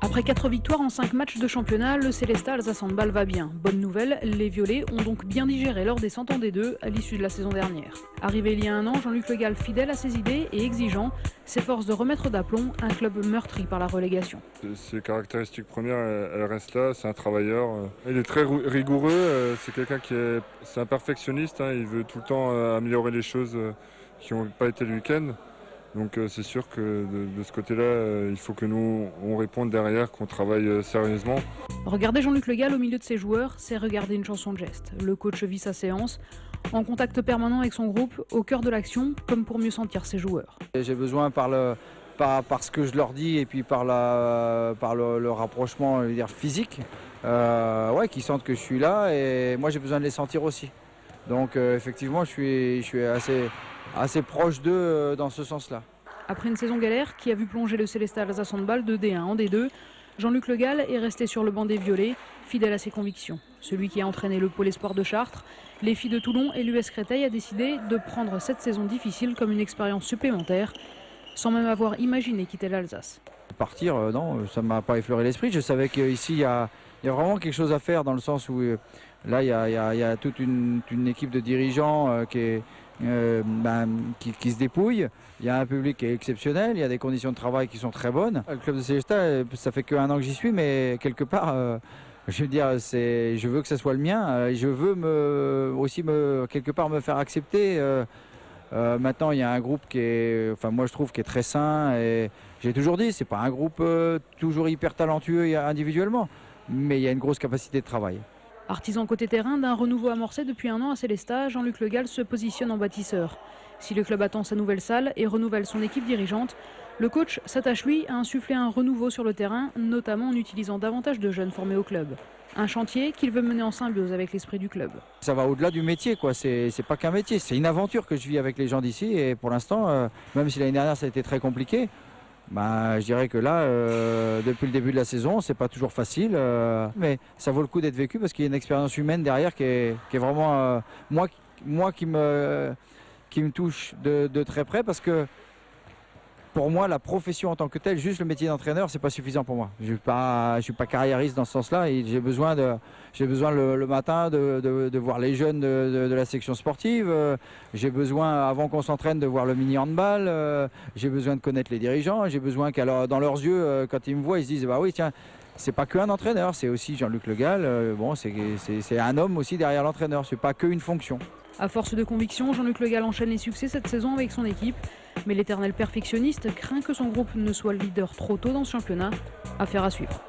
Après 4 victoires en 5 matchs de championnat, le Sélestat Alsace Handball va bien. Bonne nouvelle, les Violets ont donc bien digéré leur descente en D2 à l'issue de la saison dernière. Arrivé il y a un an, Jean-Luc Le Gall, fidèle à ses idées et exigeant, s'efforce de remettre d'aplomb un club meurtri par la relégation. Ses caractéristiques premières, elles restent là, c'est un travailleur. Il est très rigoureux, c'est quelqu'un c'est un perfectionniste, hein, il veut tout le temps améliorer les choses qui n'ont pas été le week-end. Donc c'est sûr que de ce côté-là, il faut que nous, on réponde derrière, qu'on travaille sérieusement. Regarder Jean-Luc Le Gall au milieu de ses joueurs, c'est regarder une chanson de geste. Le coach vit sa séance, en contact permanent avec son groupe, au cœur de l'action, comme pour mieux sentir ses joueurs. J'ai besoin par ce que je leur dis et puis par le rapprochement, je veux dire, physique, qu'ils sentent que je suis là et moi j'ai besoin de les sentir aussi. Donc effectivement je suis assez proche d'eux dans ce sens-là. Après une saison galère qui a vu plonger le Sélestat Alsace Handball de D1 en D2, Jean-Luc Le Gall est resté sur le banc des Violets, fidèle à ses convictions. Celui qui a entraîné le pôle espoir de Chartres, les filles de Toulon et l'US Créteil a décidé de prendre cette saison difficile comme une expérience supplémentaire, sans même avoir imaginé quitter l'Alsace. Partir, non, ça ne m'a pas effleuré l'esprit. Je savais qu'ici, il y a vraiment quelque chose à faire dans le sens où là, il y a toute une équipe de dirigeants qui se dépouille. Il y a un public qui est exceptionnel, il y a des conditions de travail qui sont très bonnes. Le club de Sélestat, ça fait qu'un an que j'y suis, mais quelque part, je veux dire, je veux que ça soit le mien. Je veux quelque part me faire accepter. Maintenant, il y a un groupe moi je trouve, qui est très sain. Et j'ai toujours dit, c'est pas un groupe toujours hyper talentueux individuellement, mais il y a une grosse capacité de travail. Artisan côté terrain d'un renouveau amorcé depuis un an à Sélestat, Jean-Luc Le Gall se positionne en bâtisseur. Si le club attend sa nouvelle salle et renouvelle son équipe dirigeante, le coach s'attache lui à insuffler un renouveau sur le terrain, notamment en utilisant davantage de jeunes formés au club. Un chantier qu'il veut mener en symbiose avec l'esprit du club. Ça va au-delà du métier, quoi. C'est pas qu'un métier, c'est une aventure que je vis avec les gens d'ici. Et pour l'instant, même si l'année dernière ça a été très compliqué, je dirais que là, depuis le début de la saison, c'est pas toujours facile, mais ça vaut le coup d'être vécu parce qu'il y a une expérience humaine derrière qui est vraiment qui me touche de très près, parce que pour moi, la profession en tant que telle, juste le métier d'entraîneur, c'est pas suffisant pour moi. Je suis pas carriériste dans ce sens-là. Et j'ai besoin le matin de voir les jeunes de la section sportive. J'ai besoin, avant qu'on s'entraîne, de voir le mini handball. J'ai besoin de connaître les dirigeants. J'ai besoin dans leurs yeux, quand ils me voient, ils se disent bah oui, tiens, c'est pas qu'un entraîneur, c'est aussi Jean-Luc Le Gall. C'est un homme aussi derrière l'entraîneur. C'est pas qu'une fonction. À force de conviction, Jean-Luc Le Gall enchaîne les succès cette saison avec son équipe. Mais l'éternel perfectionniste craint que son groupe ne soit le leader trop tôt dans ce championnat. Affaire à suivre.